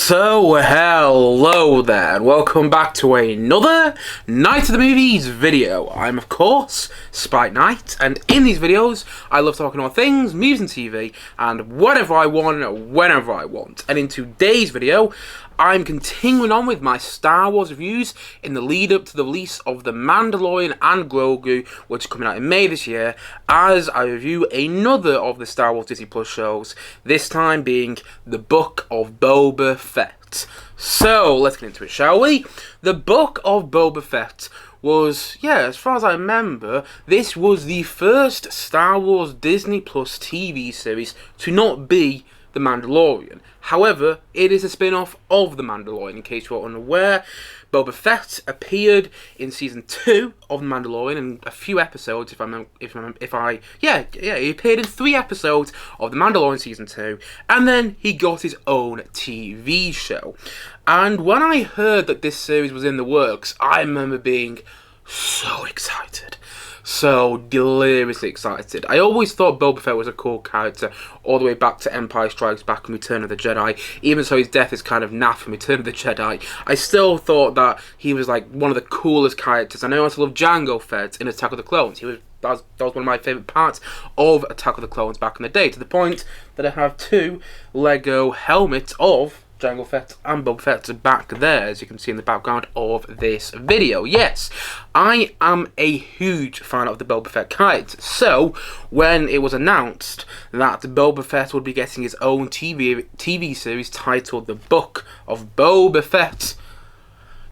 So, hello there, and welcome back to another Night of the Movies video. I'm, of course, Spike Knight, and in these videos, I love talking about things, movies and TV, and whatever I want, whenever I want. And in today's video, I'm continuing on with my Star Wars reviews in the lead up to the release of The Mandalorian and Grogu, which is coming out in May this year, as I review another of the Star Wars Disney Plus shows, this time being The Book of Boba Fett. So, let's get into it, shall we? The Book of Boba Fett was, as far as I remember, this was the first Star Wars Disney Plus TV series to not be The Mandalorian. However, it is a spin-off of The Mandalorian. In case you're unaware, Boba Fett appeared in season 2 of The Mandalorian in a few episodes. He appeared in 3 episodes of The Mandalorian season 2, and then he got his own TV show. And when I heard that this series was in the works, I remember being so excited. So deliriously excited. I always thought Boba Fett was a cool character all the way back to Empire Strikes Back and Return of the Jedi. Even so his death is kind of naff from Return of the Jedi, I still thought that he was like one of the coolest characters. And I also love Jango Fett in Attack of the Clones. That was one of my favourite parts of Attack of the Clones back in the day, to the point that I have 2 Lego helmets of Jango Fett and Boba Fett back there, as you can see in the background of this video. Yes, I am a huge fan of the Boba Fett character, so when it was announced that Boba Fett would be getting his own TV series titled The Book of Boba Fett,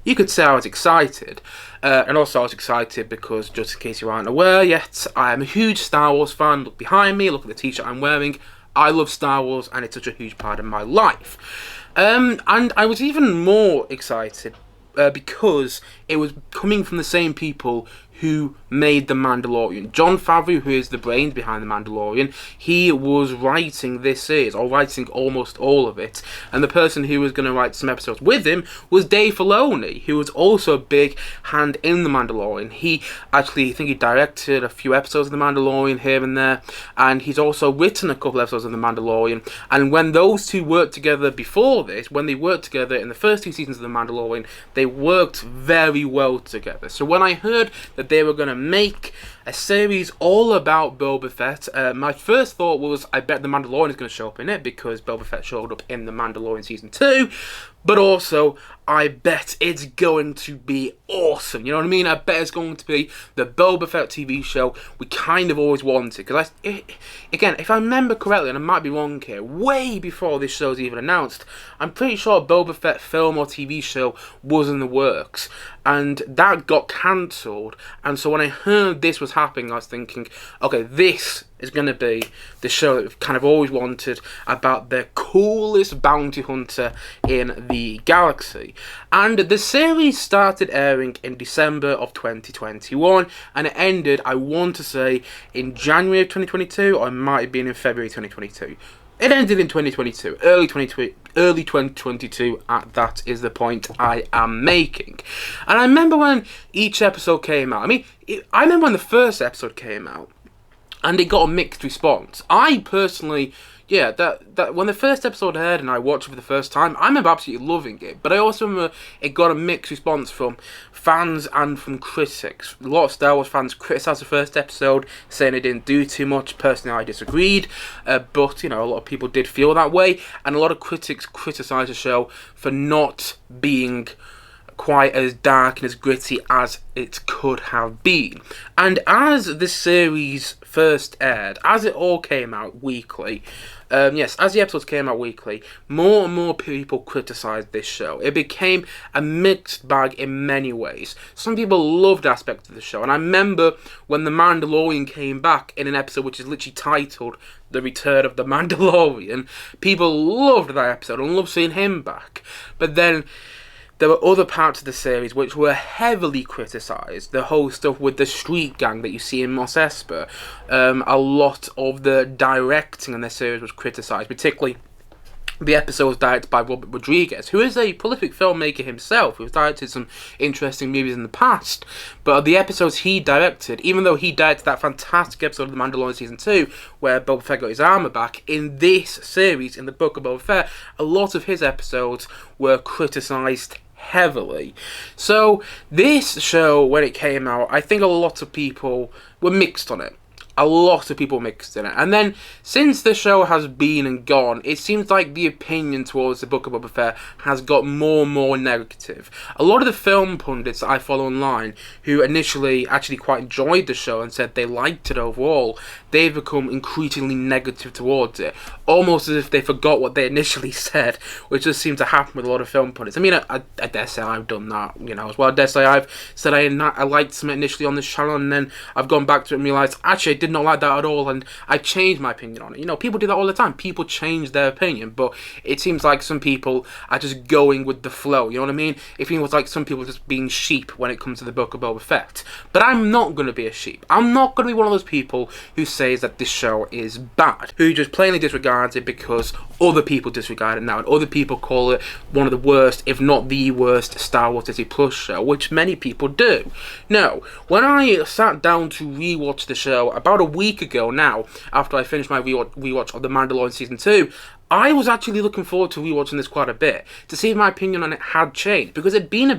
you could say I was excited. And also I was excited because, just in case you aren't aware yet, I am a huge Star Wars fan. Look behind me, look at the t-shirt I'm wearing. I love Star Wars and it's such a huge part of my life. And I was even more excited because it was coming from the same people who made The Mandalorian. Jon Favreau, who is the brains behind The Mandalorian, he was writing this series, or writing almost all of it. And the person who was going to write some episodes with him was Dave Filoni, who was also a big hand in The Mandalorian. He actually, I think he directed a few episodes of The Mandalorian here and there, and he's also written a couple episodes of The Mandalorian. And when those two worked together before this, when they worked together in the first 2 seasons of The Mandalorian, they worked very well together. So when I heard that they were going to make a series all about Boba Fett, my first thought was, I bet The Mandalorian is going to show up in it, because Boba Fett showed up in The Mandalorian Season 2, but also, I bet it's going to be awesome, you know what I mean? I bet it's going to be the Boba Fett TV show we kind of always wanted, because again, if I remember correctly, and I might be wrong here, way before this show's even announced, I'm pretty sure a Boba Fett film or TV show was in the works, and that got cancelled. And so when I heard this was happening, I was thinking, okay, this is going to be the show that we've kind of always wanted, about the coolest bounty hunter in the galaxy. And the series started airing in December of 2021, and it ended, I want to say, in January of 2022, or it might have been in February 2022. It ended in 2022, early 2022, that is the point I am making. And I remember when each episode came out, I remember when the first episode came out, and it got a mixed response. I personally, that when the first episode aired and I watched it for the first time, I remember absolutely loving it. But I also remember it got a mixed response from fans and from critics. A lot of Star Wars fans criticised the first episode, saying it didn't do too much. Personally, I disagreed, but a lot of people did feel that way, and a lot of critics criticised the show for not being quite as dark and as gritty as it could have been. And as the series first aired, as it all came out weekly, as the episodes came out weekly, more and more people criticised this show. It became a mixed bag in many ways. Some people loved aspects of the show, and I remember when The Mandalorian came back in an episode which is literally titled The Return of the Mandalorian, people loved that episode and loved seeing him back. But then there were other parts of the series which were heavily criticised. The whole stuff with the street gang that you see in Mos Espa. A lot of the directing in the series was criticised, particularly the episode was directed by Robert Rodriguez, who is a prolific filmmaker himself, who's directed some interesting movies in the past. But the episodes he directed, even though he directed that fantastic episode of The Mandalorian Season 2, where Boba Fett got his armor back, in this series, in the Book of Boba Fett, a lot of his episodes were criticised heavily. So, this show, when it came out, I think a lot of people were mixed on it. A lot of people mixed in it. And then, since the show has been and gone, it seems like the opinion towards the Book of Boba Fett has got more and more negative. A lot of the film pundits that I follow online, who initially actually quite enjoyed the show and said they liked it overall, they've become increasingly negative towards it. Almost as if they forgot what they initially said, which just seems to happen with a lot of film pundits. I mean, I dare say I've done that, as well. I dare say I've said I liked something initially on this channel, and then I've gone back to it and realised, actually, I did not like that at all, and I changed my opinion on it. People do that all the time. People change their opinion, but it seems like some people are just going with the flow, you know what I mean? It feels like some people are just being sheep when it comes to the Book of Boba Fett. But I'm not going to be a sheep. I'm not going to be one of those people who says that this show is bad, who just plainly disregards it because other people disregard it now, and other people call it one of the worst, if not the worst, Star Wars Disney Plus show, which many people do. Now, when I sat down to rewatch the show about a week ago now, after I finished my rewatch of The Mandalorian Season 2, I was actually looking forward to rewatching this quite a bit, to see if my opinion on it had changed, because it's been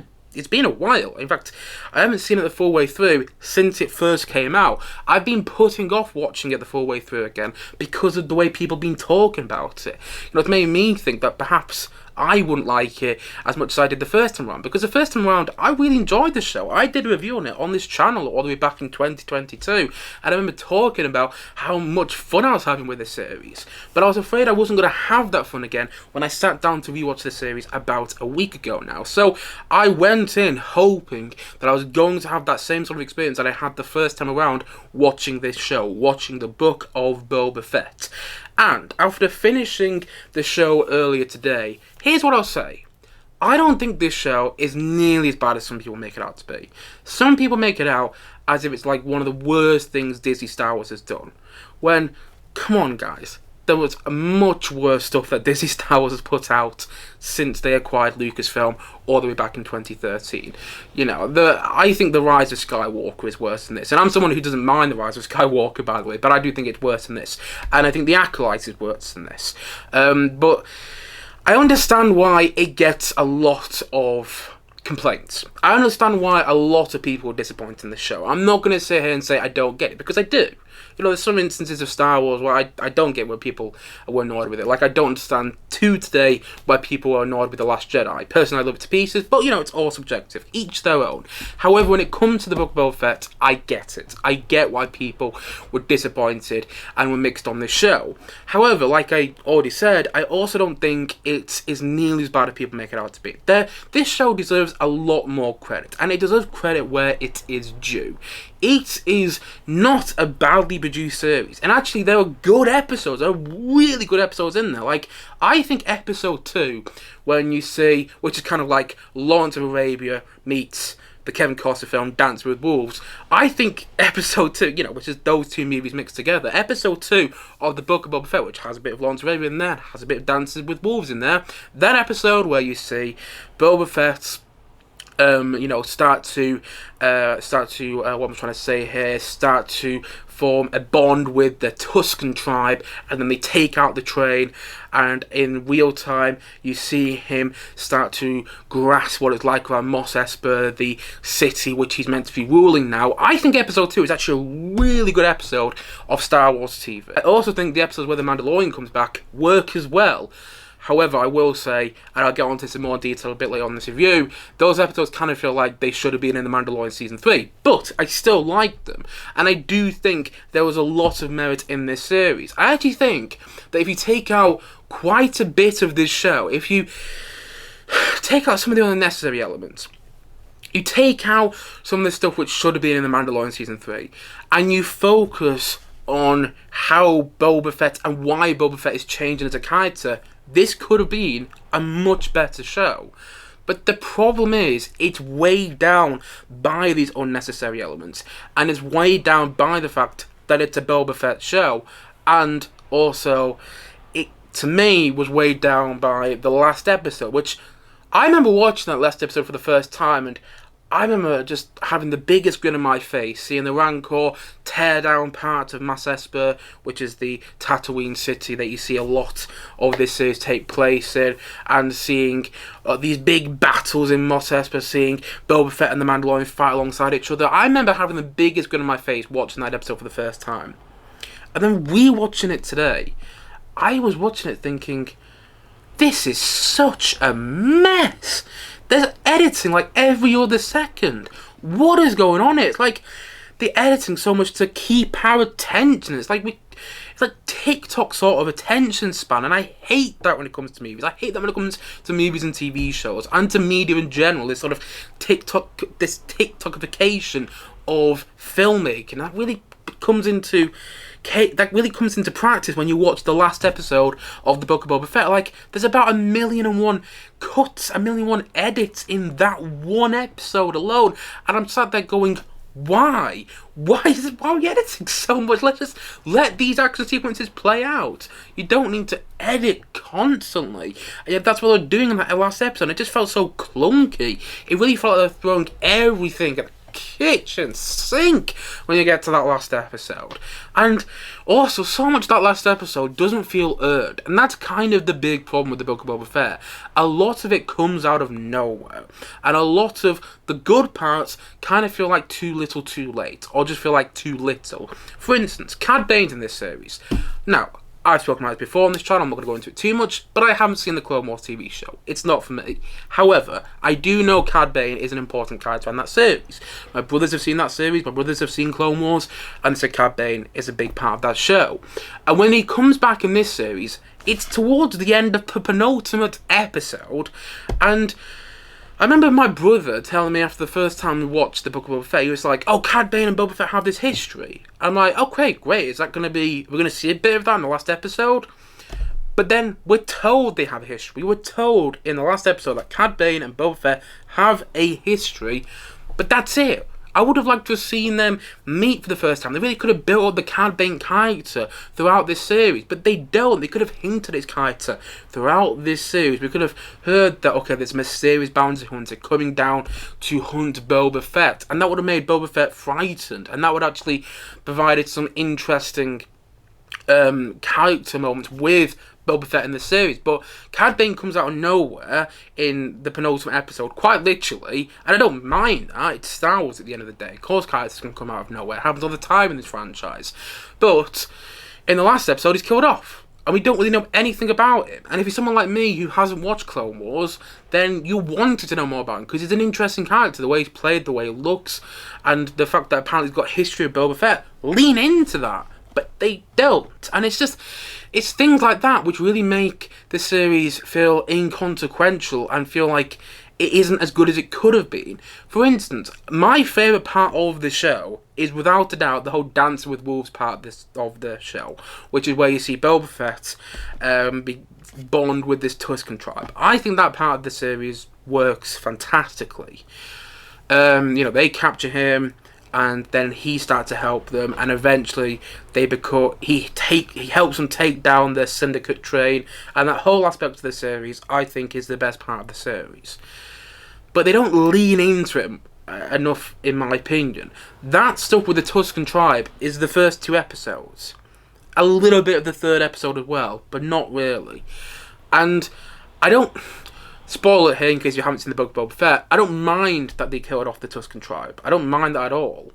a while. In fact, I haven't seen it the full way through since it first came out. I've been putting off watching it the full way through again because of the way people have been talking about it. It's made me think that perhaps I wouldn't like it as much as I did the first time around, because the first time around I really enjoyed the show. I did a review on it on this channel all the way back in 2022, and I remember talking about how much fun I was having with the series, but I was afraid I wasn't going to have that fun again when I sat down to rewatch the series about a week ago now. So I went in hoping that I was going to have that same sort of experience that I had the first time around watching this show, watching the Book of Boba Fett. And after finishing the show earlier today, here's what I'll say. I don't think this show is nearly as bad as some people make it out to be. Some people make it out as if it's like one of the worst things Disney Star Wars has done. When, come on guys, there was much worse stuff that Disney Star Wars has put out since they acquired Lucasfilm all the way back in 2013. I think The Rise of Skywalker is worse than this. And I'm someone who doesn't mind The Rise of Skywalker, by the way, but I do think it's worse than this. And I think The Acolyte is worse than this. But I understand why it gets a lot of complaints. I understand why a lot of people are disappointed in the show. I'm not going to sit here and say I don't get it, because I do. There's some instances of Star Wars where I don't get where people were annoyed with it. Like, I don't understand to today why people are annoyed with The Last Jedi. Personally, I love it to pieces, but, it's all subjective. Each their own. However, when it comes to the Book of Boba Fett, I get it. I get why people were disappointed and were mixed on this show. However, like I already said, I also don't think it is nearly as bad as people make it out to be. This show deserves a lot more credit, and it deserves credit where it is due. It is not a badly produced series, and actually there are good episodes, there are really good episodes in there. Like, I think episode 2, when you see, which is kind of like Lawrence of Arabia meets the Kevin Costner film Dance with Wolves, I think episode 2, which is those two movies mixed together, episode 2 of the Book of Boba Fett, which has a bit of Lawrence of Arabia in there, has a bit of Dances with Wolves in there, that episode where you see Boba Fett's start to form a bond with the Tusken tribe, and then they take out the train, and in real time you see him start to grasp what it's like around Mos Espa, the city which he's meant to be ruling now. I think episode 2 is actually a really good episode of Star Wars TV. I also think the episodes where the Mandalorian comes back work as well. However, I will say, and I'll get onto this in more detail a bit later on in this review, those episodes kind of feel like they should have been in The Mandalorian Season 3. But I still like them. And I do think there was a lot of merit in this series. I actually think that if you take out quite a bit of this show, if you take out some of the unnecessary elements, you take out some of the stuff which should have been in The Mandalorian Season 3, and you focus on how Boba Fett and why Boba Fett is changing as a character, this could have been a much better show. But the problem is, it's weighed down by these unnecessary elements, and it's weighed down by the fact that it's a Boba Fett show, and also it to me, was weighed down by the last episode, which I remember watching that last episode for the first time, and I remember just having the biggest grin on my face, seeing the Rancor tear down parts of Mos Espa, which is the Tatooine city that you see a lot of this series take place in, and seeing these big battles in Mos Espa, seeing Boba Fett and the Mandalorian fight alongside each other. I remember having the biggest grin on my face watching that episode for the first time. And then rewatching it today, I was watching it thinking, this is such a mess. There's editing like every other second. What is going on here? It's like the editing so much to keep our attention. It's like TikTok sort of attention span, and I hate that when it comes to movies. I hate that when it comes to movies and TV shows and to media in general. This sort of TikTokification of filmmaking that really comes into practice when you watch the last episode of the Book of Boba Fett. Like, there's about 1,000,001 cuts, 1,000,001 edits in that one episode alone, and I'm sat there going, why? Why are you editing so much? Let's just let these action sequences play out. You don't need to edit constantly. And yet that's what they're doing in that last episode. It just felt so clunky. It really felt like they're throwing everything at kitchen sink when you get to that last episode. And also, so much of that last episode doesn't feel earned, and that's kind of the big problem with the Book of Boba Fett. A lot of it comes out of nowhere, and a lot of the good parts kind of feel like too little too late, or just feel like too little. For instance, Cad Bane's in this series. Now, I've spoken about it before on this channel, I'm not going to go into it too much, but I haven't seen the Clone Wars TV show. It's not for me. However, I do know Cad Bane is an important character in that series. My brothers have seen that series, my brothers have seen Clone Wars, and so Cad Bane is a big part of that show. And when he comes back in this series, it's towards the end of the penultimate episode, and I remember my brother telling me after the first time we watched the Book of Boba Fett, he was like, oh, Cad Bane and Boba Fett have this history. I'm like, okay, great, is that going to be, we're going to see a bit of that in the last episode? But then we're told they have a history. We were told in the last episode that Cad Bane and Boba Fett have a history, but that's it. I would have liked to have seen them meet for the first time. They really could have built up the Cad Bane character throughout this series, but they don't. They could have hinted at his character throughout this series. We could have heard that, okay, there's a mysterious bounty hunter coming down to hunt Boba Fett, and that would have made Boba Fett frightened, and that would actually provided some interesting character moments with Boba Fett in the series. But Cad Bane comes out of nowhere in the penultimate episode, quite literally, and I don't mind that. It's Star Wars at the end of the day. Of course characters can come out of nowhere. It happens all the time in this franchise. But in the last episode, he's killed off, and we don't really know anything about him. And if you're someone like me who hasn't watched Clone Wars, then you wanted to know more about him, because he's an interesting character, the way he's played, the way he looks, and the fact that apparently he's got a history of Boba Fett. Lean into that. But they don't, and it's things like that which really make the series feel inconsequential and feel like it isn't as good as it could have been. For instance, my favourite part of the show is without a doubt the whole Dancing with Wolves part of the show, which is where you see Boba Fett bond with this Tusken tribe. I think that part of the series works fantastically. They capture him, and then he starts to help them, and eventually he helps them take down their syndicate train, and that whole aspect of the series I think is the best part of the series. But they don't lean into it enough, in my opinion. That stuff with the Tusken tribe is the first 2 episodes, a little bit of the 3rd episode as well, but not really. And I don't spoil it here in case you haven't seen the Book of Boba Fett. I don't mind that they killed off the Tusken tribe. I don't mind that at all.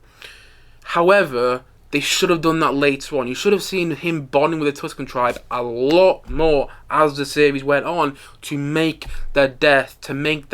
However, they should have done that later on. You should have seen him bonding with the Tusken tribe a lot more as the series went on, to make their death, to make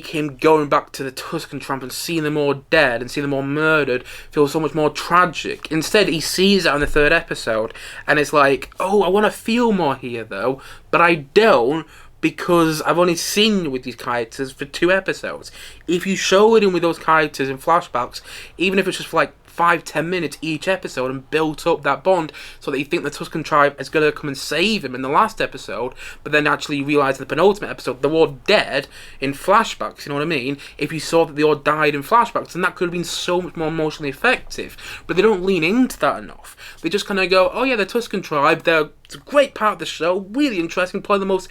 him going back to the Tusken tribe and seeing them all dead and seeing them all murdered feel so much more tragic. Instead, he sees that in the 3rd episode, and it's like, oh, I want to feel more here though, but I don't, because I've only seen you with these characters for 2 episodes. If you showed him with those characters in flashbacks, even if it's just for like 5-10 minutes each episode, and built up that bond so that you think the Tusken tribe is going to come and save him in the last episode, but then actually realise in the penultimate episode they're all dead in flashbacks, you know what I mean? If you saw that they all died in flashbacks, then that could have been so much more emotionally effective. But they don't lean into that enough. They just kind of go, oh yeah, the Tusken tribe, they're It's a great part of the show, really interesting, probably the most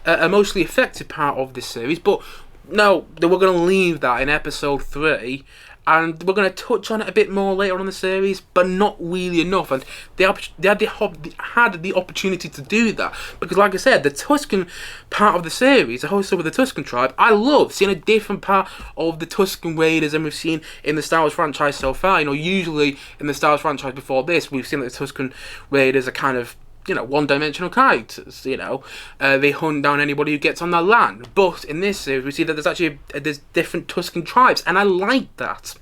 emotionally effective part of this series. But no, we're going to leave that in episode 3, and we're going to touch on it a bit more later on in the series, but not really enough. And they had the opportunity to do that, because like I said, the Tusken part of the series, the whole stuff with the Tusken tribe, I love seeing a different part of the Tusken Raiders than we've seen in the Star Wars franchise so far. Usually in the Star Wars franchise before this, we've seen that the Tusken Raiders are kind of, one-dimensional characters. They hunt down anybody who gets on their land. But in this series, we see that there's different Tusken tribes, and I like that.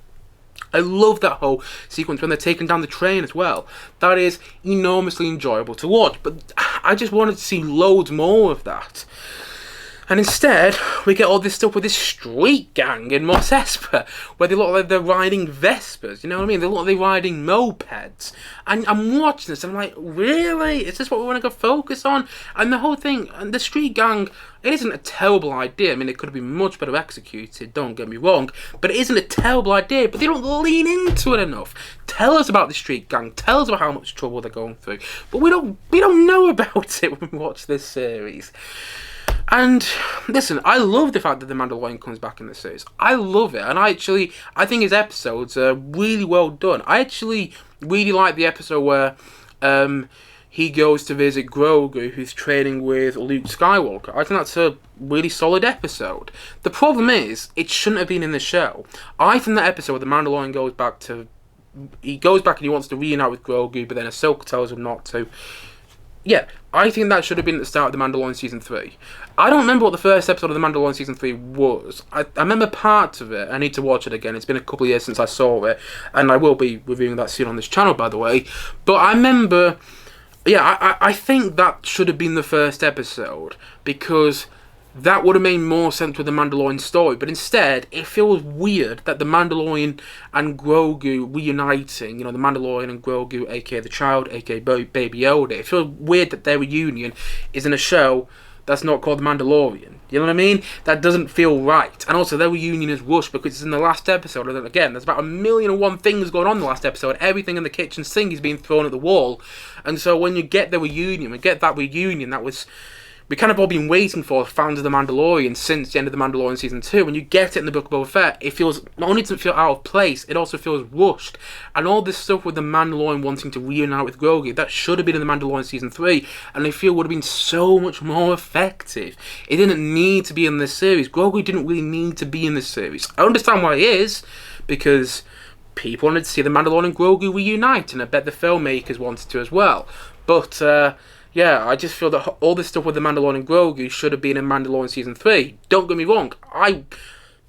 I love that whole sequence when they're taking down the train as well. That is enormously enjoyable to watch. But I just wanted to see loads more of that. And instead, we get all this stuff with this street gang in Mos Espa, where they look like they're riding Vespers, you know what I mean? They look like they're riding mopeds. And I'm watching this, and I'm like, really? Is this what we want to go focus on? And the whole thing, and the street gang, it isn't a terrible idea. I mean, it could have been much better executed, don't get me wrong, but it isn't a terrible idea, but they don't lean into it enough. Tell us about the street gang, tell us about how much trouble they're going through, but we don't know about it when we watch this series. And listen, I love the fact that the Mandalorian comes back in this series. I love it, and I think his episodes are really well done. I actually really like the episode where he goes to visit Grogu, who's training with Luke Skywalker. I think that's a really solid episode. The problem is, it shouldn't have been in the show. I think that episode where the Mandalorian goes back and he wants to reunite with Grogu, but then Ahsoka tells him not to. Yeah, I think that should have been at the start of The Mandalorian Season 3. I don't remember what the first episode of The Mandalorian Season 3 was. I remember parts of it. I need to watch it again. It's been a couple of years since I saw it, and I will be reviewing that soon on this channel, by the way. But I remember, I think that should have been the first episode, because that would have made more sense with the Mandalorian story. But instead, it feels weird that the Mandalorian and Grogu reuniting, the Mandalorian and Grogu, aka the child, aka Baby Yoda. It feels weird that their reunion is in a show that's not called The Mandalorian. You know what I mean? That doesn't feel right. And also, their reunion is rushed because it's in the last episode. And again, there's about 1,000,001 things going on in the last episode. Everything in the kitchen sink is being thrown at the wall. And so when you get the reunion, that was... we kind of all been waiting for, fans of The Mandalorian, since the end of The Mandalorian Season 2. When you get it in the Book of Boba Fett, it feels, not only does it feel out of place, it also feels rushed. And all this stuff with the Mandalorian wanting to reunite with Grogu, that should have been in The Mandalorian Season 3, and I feel would have been so much more effective. It didn't need to be in this series. Grogu didn't really need to be in this series. I understand why he is, because people wanted to see the Mandalorian and Grogu reunite, and I bet the filmmakers wanted to as well. But, yeah, I just feel that all this stuff with the Mandalorian and Grogu should have been in Mandalorian Season 3. Don't get me wrong,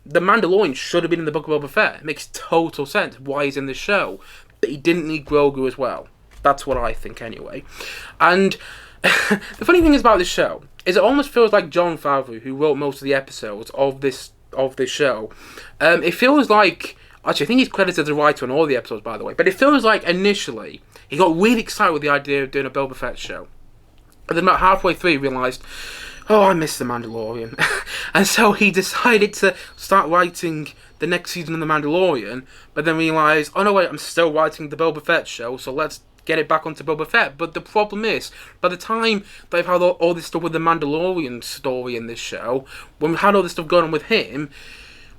the Mandalorian should have been in the Book of Boba Fett. It makes total sense why he's in the show. But he didn't need Grogu as well. That's what I think anyway. And the funny thing is about this show is it almost feels like Jon Favreau, who wrote most of the episodes of this show. It feels like... actually, I think he's credited as a writer on all the episodes, by the way. But it feels like initially he got really excited with the idea of doing a Boba Fett show. And then about halfway through he realised, oh, I miss The Mandalorian. And so he decided to start writing the next season of The Mandalorian, but then realised, oh no wait, I'm still writing the Boba Fett show, so let's get it back onto Boba Fett. But the problem is, by the time they've had all this stuff with the Mandalorian story in this show, when we had all this stuff going on with him,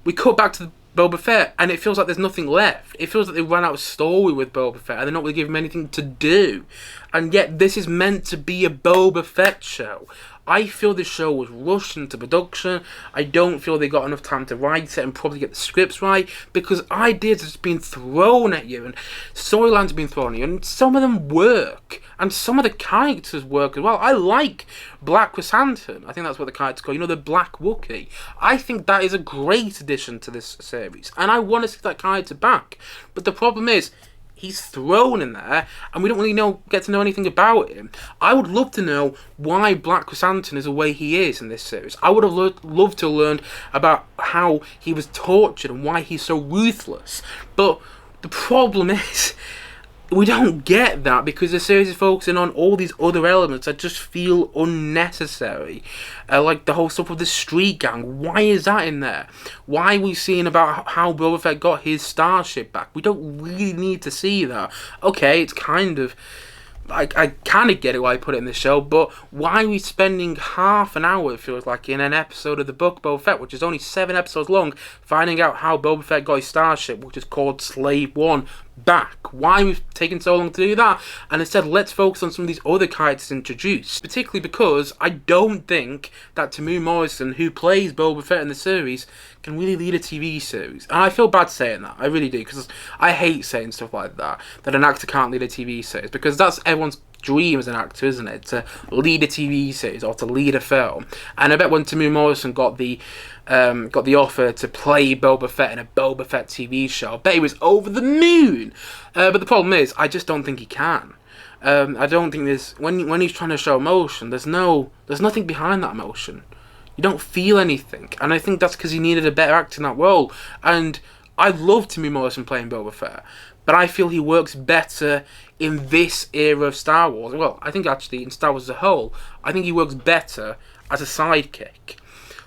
we cut back to Boba Fett, and it feels like there's nothing left. It feels like they ran out of story with Boba Fett, and they're not really giving him anything to do. And yet, this is meant to be a Boba Fett show. I feel this show was rushed into production. I don't feel they got enough time to write it and probably get the scripts right, because ideas have just been thrown at you, and storylines have been thrown at you, and some of them work, and some of the characters work as well. I like Black Chrysanthemum. I think that's what the character's called. The Black Wookiee. I think that is a great addition to this series, and I want to see that character back. But the problem is, he's thrown in there, and we don't really get to know anything about him. I would love to know why Black Chrysanthemum is the way he is in this series. I would have loved to learn about how he was tortured and why he's so ruthless. But the problem is, we don't get that because the series is focusing on all these other elements that just feel unnecessary. Like the whole stuff with the street gang. Why is that in there? Why are we seeing about how Boba Fett got his starship back? We don't really need to see that. Okay, it's kind of I kind of get it why I put it in the show, but why are we spending half an hour, it feels like, in an episode of the Book of Boba Fett, which is only 7 episodes long, finding out how Boba Fett got his starship, which is called Slave One, back? Why are we taking so long to do that? And instead, let's focus on some of these other characters introduced. Particularly because I don't think that Tamu Morrison, who plays Boba Fett in the series, can really lead a TV series. And I feel bad saying that. I really do, because I hate saying stuff like that an actor can't lead a TV series, because that's everyone's dream as an actor, isn't it? To lead a TV series or to lead a film. And I bet when Tamu Morrison got the offer to play Boba Fett in a Boba Fett TV show, I bet he was over the moon. But the problem is, I just don't think he can. I don't think there's when he's trying to show emotion, there's nothing behind that emotion. You don't feel anything, and I think that's because he needed a better actor in that role. And I love Tamu Morrison playing Boba Fett, but I feel he works better in this era of Star Wars. Well, I think actually in Star Wars as a whole, I think he works better as a sidekick.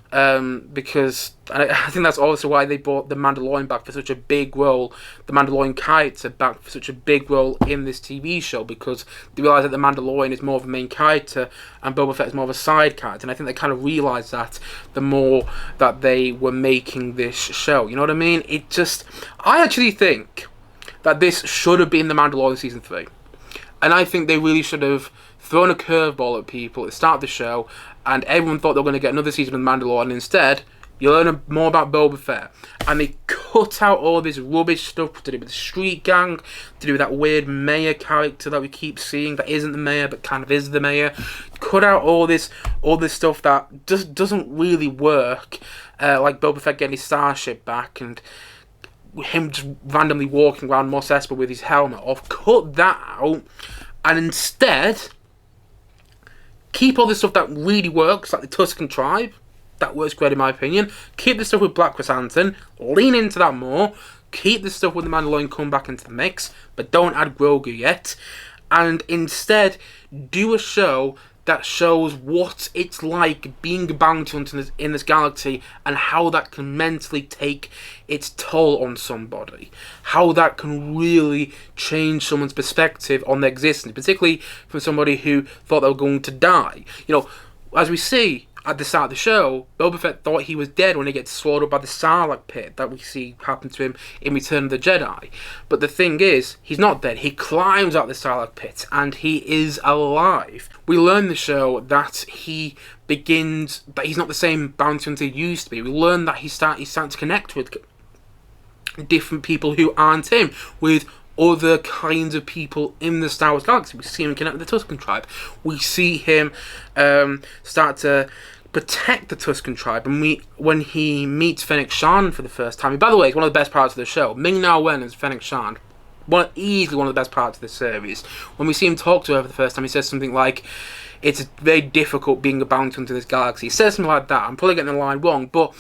Because I think that's also why they brought the Mandalorian back for such a big role, the Mandalorian character back for such a big role in this TV show, because they realise that the Mandalorian is more of a main character and Boba Fett is more of a side character, and I think they kind of realised that the more that they were making this show, you know what I mean? I actually think that this should have been the Mandalorian Season 3, and I think they really should have thrown a curveball at people at the start of the show, and everyone thought they were going to get another season of Mandalorian, and instead, you learn more about Boba Fett. And they cut out all this rubbish stuff to do with the street gang, to do with that weird mayor character that we keep seeing, that isn't the mayor, but kind of is the mayor. Cut out all this stuff that just doesn't really work, like Boba Fett getting his starship back, and him just randomly walking around Mos Espa with his helmet off. Cut that out, and instead keep all the stuff that really works, like the Tusken tribe. That works great in my opinion. Keep the stuff with Black Chrysanthemum. Lean into that more. Keep the stuff with the Mandalorian come back into the mix, but don't add Grogu yet. And instead, do a show that shows what it's like being a bounty hunter in this galaxy, and how that can mentally take its toll on somebody. How that can really change someone's perspective on their existence, particularly from somebody who thought they were going to die. You know, as we see at the start of the show, Boba Fett thought he was dead when he gets swallowed up by the Sarlacc pit that we see happen to him in Return of the Jedi. But the thing is, he's not dead. He climbs out the Sarlacc pit and he is alive. We learn in the show that he's not the same bounty hunter he used to be. We learn that he's starting to connect with different people who aren't him, with other kinds of people in the Star Wars galaxy. We see him connect with the Tusken tribe. We see him start to protect the Tusken tribe, and when he meets Fennec Shan for the first time. By the way, it's one of the best parts of the show. Ming-Na Wen as Fennec Shan, easily one of the best parts of the series. When we see him talk to her for the first time, he says something like, "It's very difficult being a bounty hunter in this galaxy." He says something like that. I'm probably getting the line wrong, but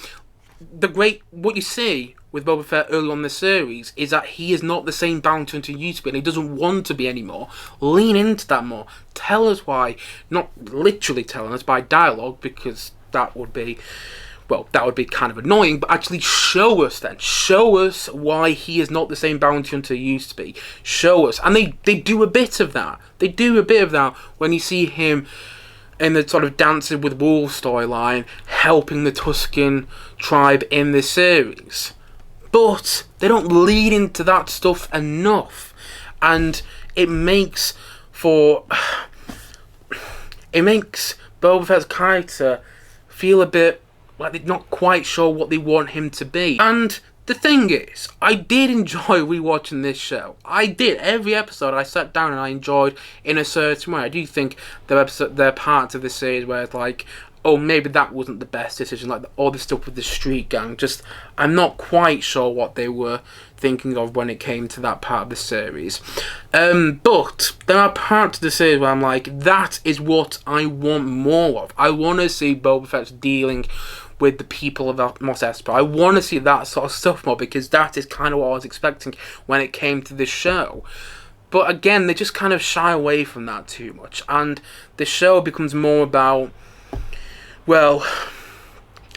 what you see with Boba Fett early on in the series is that he is not the same bounty hunter he used to be, and he doesn't want to be anymore. Lean into that more. Tell us why. Not literally telling us by dialogue, because that would be kind of annoying, but actually show us then. Show us why he is not the same bounty hunter he used to be. Show us. And they do a bit of that. They do a bit of that when you see him in the sort of Dancing with Wolves storyline, helping the Tusken tribe in this series. But they don't lead into that stuff enough, and it makes Boba Fett's character feel a bit like they're not quite sure what they want him to be. And the thing is, I did enjoy rewatching this show. I did. Every episode I sat down and I enjoyed in a certain way. I do think there are parts of the series where it's like, oh, maybe that wasn't the best decision, like all the stuff with the street gang. Just, I'm not quite sure what they were thinking of when it came to that part of the series. But there are parts of the series where I'm like, that is what I want more of. I want to see Boba Fett dealing with the people of Mos Espa. I want to see that sort of stuff more, because that is kind of what I was expecting when it came to this show. But again, they just kind of shy away from that too much, and the show becomes more about, well,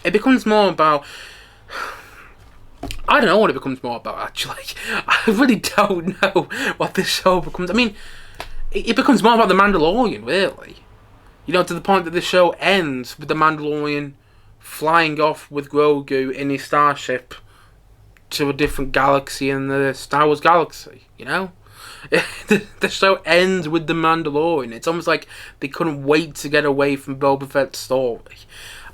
it becomes more about, I don't know what it becomes more about, actually. I really don't know what this show becomes. I mean, it becomes more about the Mandalorian, really. You know, to the point that the show ends with the Mandalorian flying off with Grogu in his starship to a different galaxy in the Star Wars galaxy, you know? The show ends with the Mandalorian. It's almost like they couldn't wait to get away from Boba Fett's story.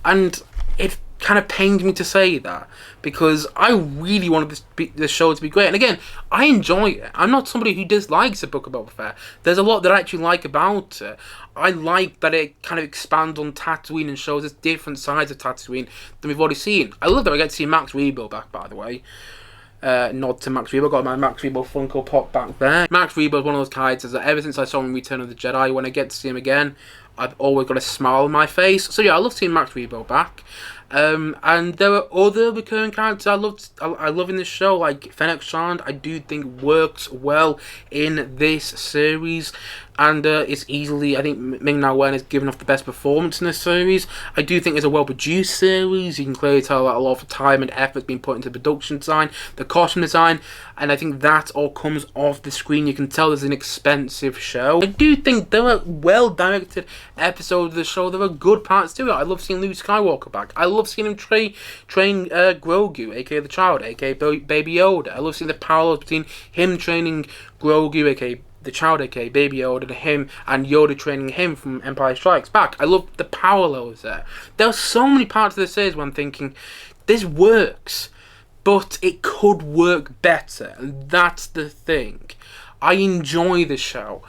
And it kind of pains me to say that, because I really wanted this show to be great. And again, I enjoy it. I'm not somebody who dislikes the Book of Boba Fett. There's a lot that I actually like about it. I like that it kind of expands on Tatooine and shows us different sides of Tatooine than we've already seen. I love that I get to see Max Rebo back, by the way. Nod to Max Rebo. Got my Max Rebo Funko Pop back there. Max Rebo is one of those characters that ever since I saw him in Return of the Jedi, when I get to see him again, I've always got a smile on my face. So yeah, I love seeing Max Rebo back. And there are other recurring characters I love in this show, like Fennec Shand. I do think works well in this series, and it's easily, I think Ming-Na Wen is giving off the best performance in this series. I do think it's a well-produced series. You can clearly tell that a lot of time and effort has been put into the production design, the costume design, and I think that all comes off the screen. You can tell there's an expensive show. I do think there are well-directed episodes of the show. There are good parts to it. I love seeing Luke Skywalker back. I love seeing him train Grogu, aka the child, aka Baby Yoda. I love seeing the parallels between him training Grogu, aka the child, aka Baby Yoda, and him and Yoda training him from Empire Strikes Back. I love the parallels there. There are so many parts of the series where I'm thinking, this works, but it could work better, and that's the thing. I enjoy the show,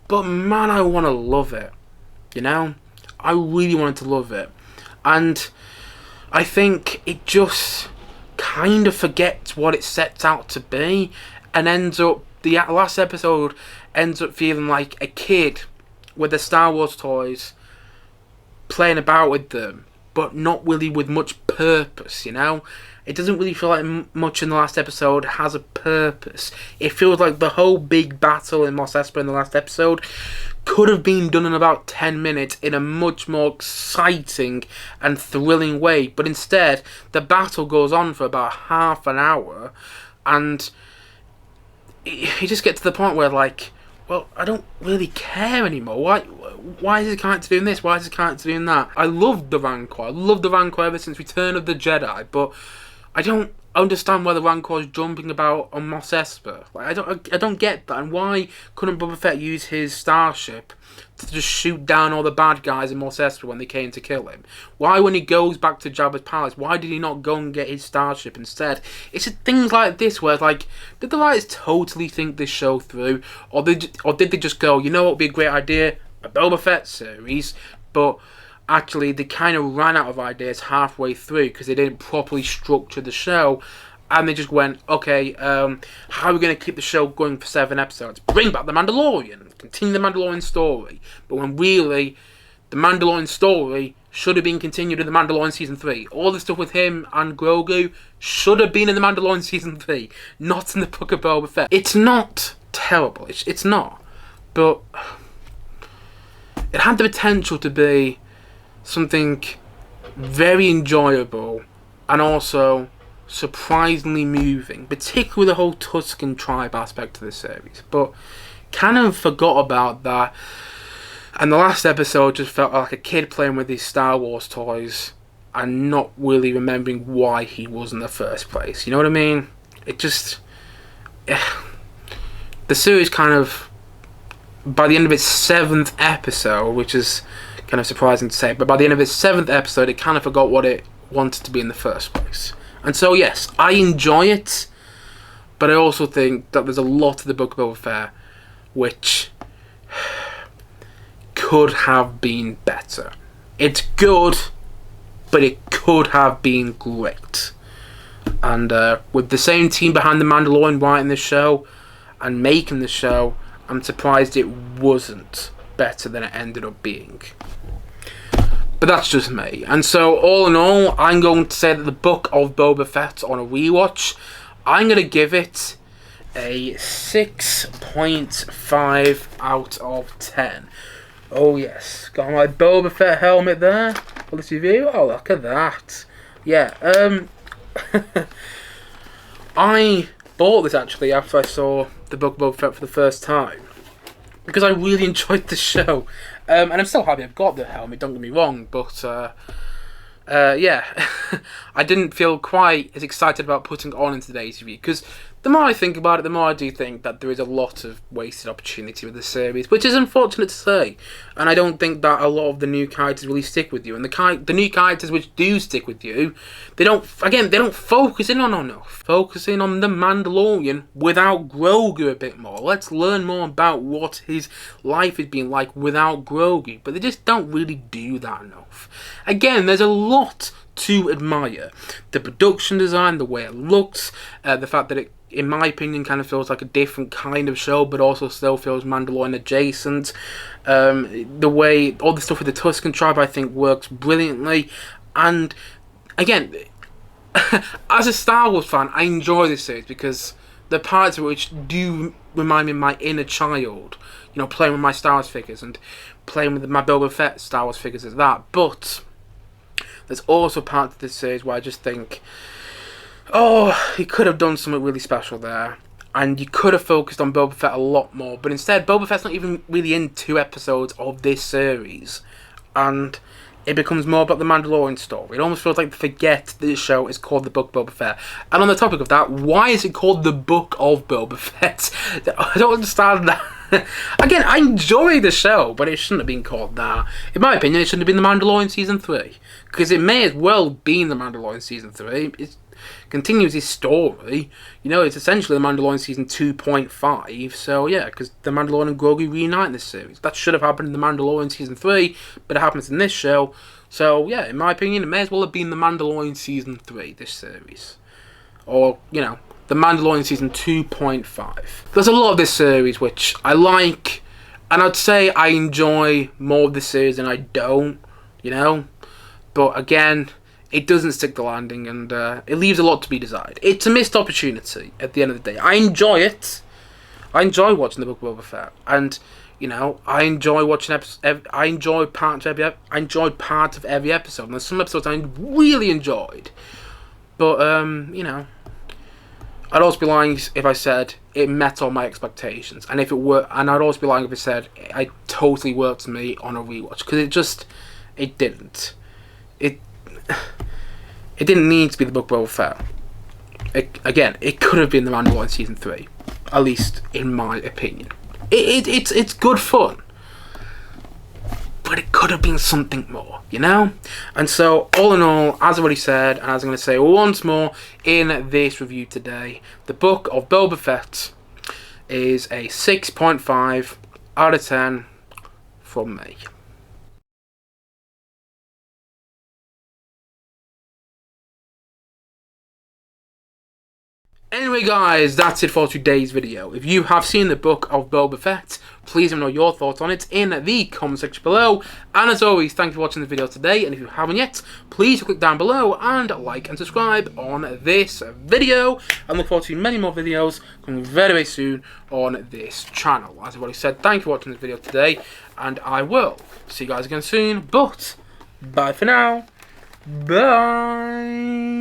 but man, I want to love it. You know? I really wanted to love it. And I think it just kind of forgets what it sets out to be, and ends up, the last episode ends up feeling like a kid with the Star Wars toys, playing about with them, but not really with much purpose, you know? It doesn't really feel like much in the last episode has a purpose. It feels like the whole big battle in Mos Espa in the last episode could have been done in about 10 minutes in a much more exciting and thrilling way, but instead the battle goes on for about half an hour, and you just get to the point where, like, well, I don't really care anymore. Why is this character doing this? Why is this character doing that? I loved the Rancor. I loved the Rancor ever since Return of the Jedi, but I don't understand why the Rancor is jumping about on Mos Espa. Like, I don't get that. And why couldn't Boba Fett use his starship to just shoot down all the bad guys in Mos Espa when they came to kill him? Why, when he goes back to Jabba's palace, why did he not go and get his starship instead? It's just things like this where it's like, did the writers totally think this show through, or did they just go, you know what would be a great idea? A Boba Fett series, but actually they kind of ran out of ideas halfway through because they didn't properly structure the show, and they just went, okay, how are we going to keep the show going for 7 episodes? Bring back the Mandalorian, continue the Mandalorian story. But when really, the Mandalorian story should have been continued in the Mandalorian Season 3. All the stuff with him and Grogu should have been in the Mandalorian Season 3, not in the Book of Boba Fett. It's not terrible, it's not, but it had the potential to be something very enjoyable and also surprisingly moving, particularly the whole Tusken tribe aspect of the series, but kind of forgot about that, and the last episode just felt like a kid playing with his Star Wars toys and not really remembering why he was in the first place. You know what I mean? It just, the series kind of, by the end of its 7th episode, which is kind of surprising to say, but by the end of its 7th episode, it kind of forgot what it wanted to be in the first place. And so, yes, I enjoy it, but I also think that there's a lot of the Book of Boba Fett which could have been better. It's good, but it could have been great. And with the same team behind The Mandalorian writing the show and making the show, I'm surprised it wasn't better than it ended up being. But that's just me. And so, all in all, I'm going to say that the Book of Boba Fett on a rewatch, I'm going to give it a 6.5 out of 10. Oh yes, got my Boba Fett helmet there for this review. Oh, look at that. Yeah, I bought this actually after I saw the Book of Boba Fett for the first time. because I really enjoyed the show. And I'm still happy I've got the helmet, don't get me wrong, but yeah, I didn't feel quite as excited about putting it on in today's review, because the more I think about it, the more I do think that there is a lot of wasted opportunity with the series, which is unfortunate to say. And I don't think that a lot of the new characters really stick with you. And the new characters which do stick with you, they don't focus in on enough. Focusing on the Mandalorian without Grogu a bit more. Let's learn more about what his life has been like without Grogu. But they just don't really do that enough. Again, there's a lot to admire. The production design, the way it looks, the fact that it, in my opinion, kind of feels like a different kind of show, but also still feels Mandalorian adjacent. The way, all the stuff with the Tusken tribe, I think, works brilliantly. And, again, as a Star Wars fan, I enjoy this series because the parts of which do remind me of my inner child. You know, playing with my Star Wars figures and playing with my Boba Fett Star Wars figures as that. But there's also parts of this series where I just think, oh, he could have done something really special there. And you could have focused on Boba Fett a lot more. But instead, Boba Fett's not even really in 2 episodes of this series. And it becomes more about the Mandalorian story. It almost feels like they forget that this show is called The Book of Boba Fett. And on the topic of that, why is it called The Book of Boba Fett? I don't understand that. Again, I enjoy the show, but it shouldn't have been called that. In my opinion, it shouldn't have been The Mandalorian Season 3. Because it may as well be The Mandalorian Season 3. It continues his story. You know, it's essentially The Mandalorian Season 2.5. So, yeah, because The Mandalorian and Grogu reunite in this series. That should have happened in The Mandalorian Season 3, but it happens in this show. So, yeah, in my opinion, it may as well have been The Mandalorian Season 3, this series. Or, you know, The Mandalorian Season 2.5. There's a lot of this series which I like, and I'd say I enjoy more of this series than I don't, you know? But again, it doesn't stick the landing, and it leaves a lot to be desired. It's a missed opportunity at the end of the day. I enjoy it. I enjoy watching The Book of Boba Fett, and you know, I enjoy watching I enjoy parts of every episode. And there's some episodes I really enjoyed, but you know, I'd also be lying if I said it met all my expectations, and I'd also be lying if I said it totally worked for me on a rewatch, because it didn't. It didn't need to be The Book of Boba Fett. Again, it could have been The Mandalorian Season 3, at least in my opinion. It's good fun, but it could have been something more, you know? And so, all in all, as I already said, and as I'm going to say once more in this review today, The Book of Boba Fett is a 6.5 out of 10 from me. Anyway guys, that's it for today's video. If you have seen The Book of Boba Fett, please let me know your thoughts on it in the comment section below. And as always, thank you for watching the video today, and if you haven't yet, please click down below and like and subscribe on this video. And look forward to many more videos coming very, very soon on this channel. As I've already said, thank you for watching this video today, and I will see you guys again soon, but bye for now. Bye.